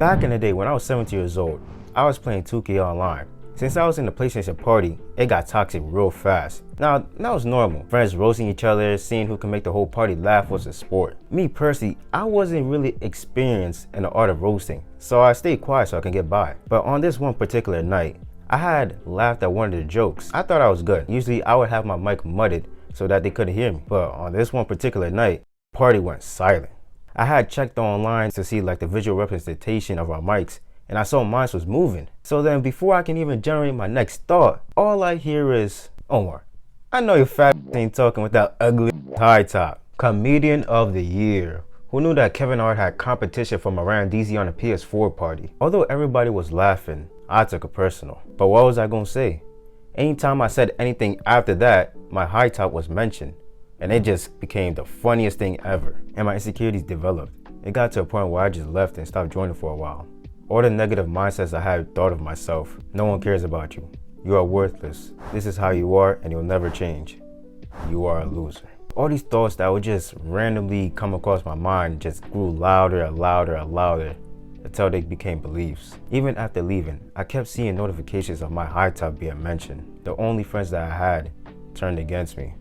Back in the day when I was 17 years old, I was playing 2K online. Since I was in the PlayStation party, it got toxic real fast. Now, that was normal. Friends roasting each other, seeing who can make the whole party laugh was a sport. Me personally, I wasn't really experienced in the art of roasting, so I stayed quiet so I can get by. But on this one particular night, I had laughed at one of the jokes. I thought I was good. Usually I would have my mic muted so that they couldn't hear me. But on this one particular night, the party went silent. I had checked online to see like the visual representation of our mics, and I saw mine was moving. So then before I can even generate my next thought, all I hear is, Omar, I know your fat ain't talking with that ugly high top. Comedian of the year. Who knew that Kevin Hart had competition from around DZ on a PS4 party? Although everybody was laughing, I took it personal. But what was I gonna say? Anytime I said anything after that, my high top was mentioned. And it just became the funniest thing ever. And my insecurities developed. It got to a point where I just left and stopped joining for a while. All the negative mindsets I had thought of myself. No one cares about you. You are worthless. This is how you are and you'll never change. You are a loser. All these thoughts that would just randomly come across my mind just grew louder and louder and louder until they became beliefs. Even after leaving, I kept seeing notifications of my high top being mentioned. The only friends that I had turned against me.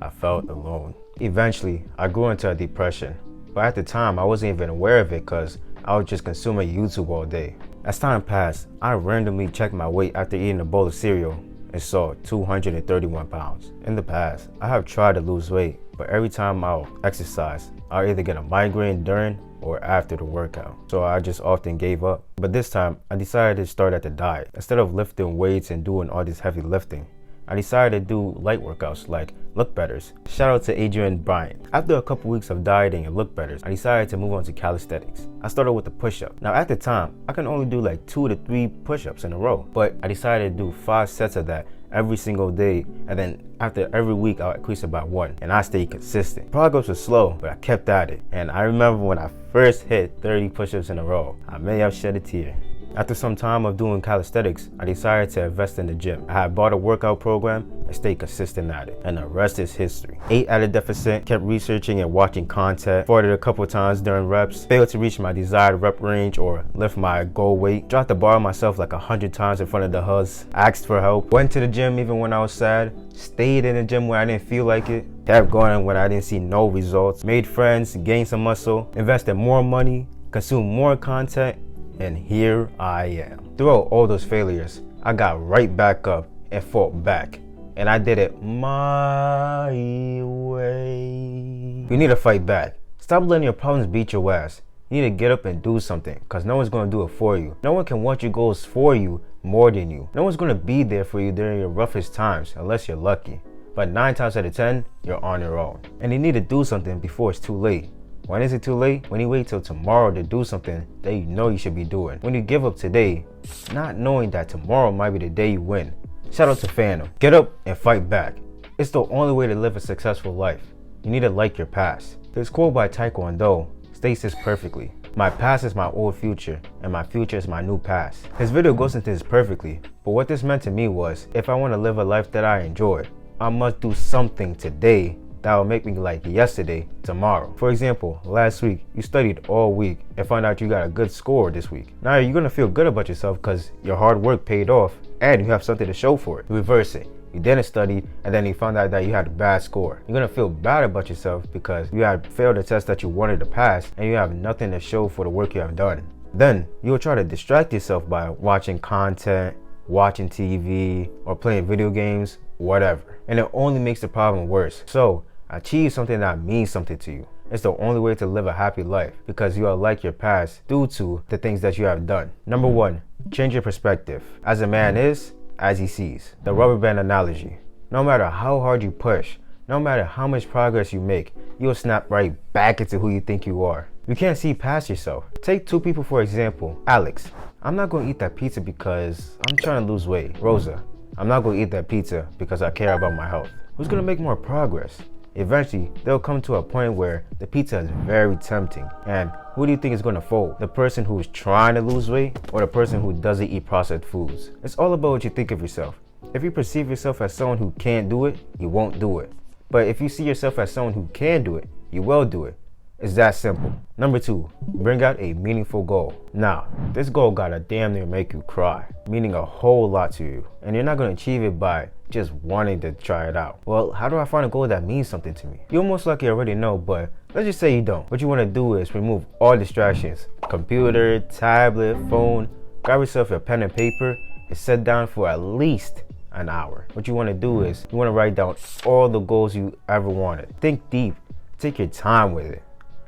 I felt alone. Eventually, I grew into a depression. But at the time, I wasn't even aware of it because I was just consuming YouTube all day. As time passed, I randomly checked my weight after eating a bowl of cereal and saw 231 pounds. In the past, I have tried to lose weight, but every time I'll exercise, I'll either get a migraine during or after the workout. So I just often gave up. But this time, I decided to start at the diet. Instead of lifting weights and doing all this heavy lifting, I decided to do light workouts like Look Betters. Shout out to Adrian Bryant. After a couple weeks of dieting and Look Betters, I decided to move on to calisthenics. I started with the push-up. Now at the time, I can only do like 2 to 3 push-ups in a row, but I decided to do 5 sets of that every single day, and then after every week I'll increase it by 1, and I stayed consistent. Progress was slow, but I kept at it. And I remember when I first hit 30 push-ups in a row, I may have shed a tear. After some time of doing calisthenics, I decided to invest in the gym. I had bought a workout program and stayed consistent at it. And the rest is history. Ate at a deficit, kept researching and watching content, farted a couple times during reps, failed to reach my desired rep range or lift my goal weight, dropped the bar on myself like 100 times in front of the huzz, asked for help, went to the gym even when I was sad, stayed in the gym when I didn't feel like it, kept going when I didn't see no results, made friends, gained some muscle, invested more money, consumed more content, and here I am. Throughout all those failures, I got right back up and fought back. And I did it my way. You need to fight back. Stop letting your problems beat your ass. You need to get up and do something, because no one's going to do it for you. No one can want your goals for you more than you. No one's going to be there for you during your roughest times unless you're lucky. But 9 times out of 10, you're on your own. And you need to do something before it's too late. When is it too late? When you wait till tomorrow to do something that you know you should be doing. When you give up today, not knowing that tomorrow might be the day you win. Shout out to Phantom. Get up and fight back. It's the only way to live a successful life. You need to like your past. This quote by Taekwondo states this perfectly. My past is my old future, and my future is my new past. His video goes into this perfectly, but what this meant to me was, if I want to live a life that I enjoy, I must do something today that will make me like yesterday, tomorrow. For example, last week, you studied all week and found out you got a good score this week. Now you're gonna feel good about yourself because your hard work paid off and you have something to show for it. Reverse it. You didn't study and then you found out that you had a bad score. You're gonna feel bad about yourself because you had failed a test that you wanted to pass and you have nothing to show for the work you have done. Then you'll try to distract yourself by watching content, watching TV, or playing video games, whatever. And it only makes the problem worse. So, achieve something that means something to you. It's the only way to live a happy life because you are like your past due to the things that you have done. Number 1, change your perspective. As a man is, as he sees. The rubber band analogy. No matter how hard you push, no matter how much progress you make, you'll snap right back into who you think you are. You can't see past yourself. Take 2 people for example. Alex, I'm not going to eat that pizza because I'm trying to lose weight. Rosa, I'm not going to eat that pizza because I care about my health. Who's going to make more progress? Eventually, they'll come to a point where the pizza is very tempting. And who do you think is going to fold? The person who's trying to lose weight or the person who doesn't eat processed foods? It's all about what you think of yourself. If you perceive yourself as someone who can't do it, you won't do it. But if you see yourself as someone who can do it, you will do it. It's that simple. Number 2, bring out a meaningful goal. Now, this goal gotta damn near make you cry, meaning a whole lot to you. And you're not gonna achieve it by just wanting to try it out. Well, how do I find a goal that means something to me? You'll most likely already know, but let's just say you don't. What you wanna do is remove all distractions. Computer, tablet, phone. Grab yourself a pen and paper and sit down for at least an hour. What you wanna do is you wanna write down all the goals you ever wanted. Think deep, take your time with it.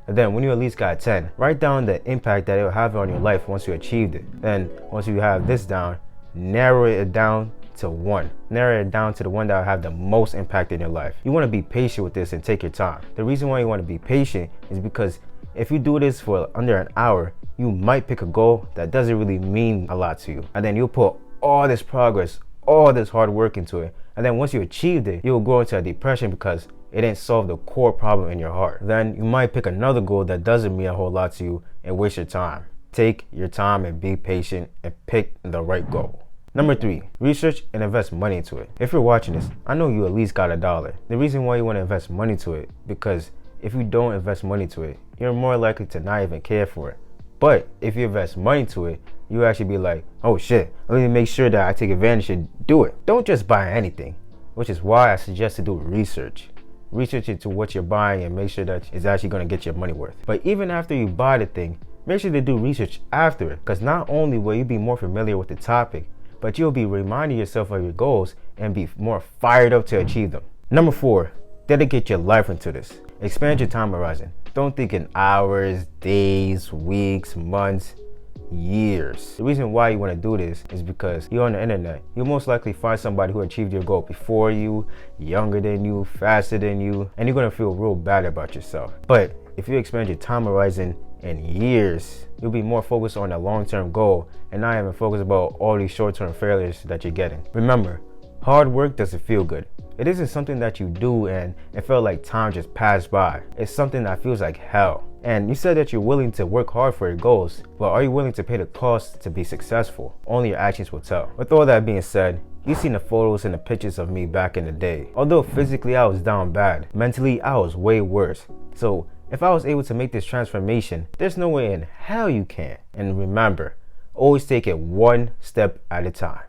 And then when you at least got 10, write down the impact that it will have on your life once you achieved it. Then once you have this down, narrow it down to 1. Narrow it down to the one that will have the most impact in your life. You want to be patient with this and take your time. The reason why you want to be patient is because if you do this for under an hour, you might pick a goal that doesn't really mean a lot to you. And then you'll put all this progress, all this hard work into it. And then once you achieved it, you'll go into a depression because it didn't solve the core problem in your heart. Then you might pick another goal that doesn't mean a whole lot to you and waste your time. Take your time and be patient and pick the right goal. Number 3, research and invest money into it. If you're watching this, I know you at least got $1. The reason why you want to invest money to it, because if you don't invest money to it, you're more likely to not even care for it. But if you invest money to it, you actually be like, oh shit, let me make sure that I take advantage and do it. Don't just buy anything, which is why I suggest to do research. Research into what you're buying and make sure that it's actually going to get your money worth. But even after you buy the thing, make sure to do research after it, because not only will you be more familiar with the topic, but you'll be reminding yourself of your goals and be more fired up to achieve them. Number 4, dedicate your life into this. Expand your time horizon. Don't think in hours, days, weeks, months, years. The reason why you want to do this is because you're on the internet. You'll most likely find somebody who achieved your goal before you, younger than you, faster than you, and you're going to feel real bad about yourself. But if you expand your time horizon in years, you'll be more focused on a long-term goal and not even focused about all these short-term failures that you're getting. Remember, hard work doesn't feel good. It isn't something that you do and it felt like time just passed by. It's something that feels like hell. And you said that you're willing to work hard for your goals, but are you willing to pay the cost to be successful? Only your actions will tell. With all that being said, you've seen the photos and the pictures of me back in the day. Although physically I was down bad, mentally I was way worse. So if I was able to make this transformation, there's no way in hell you can. And remember, always take it one step at a time.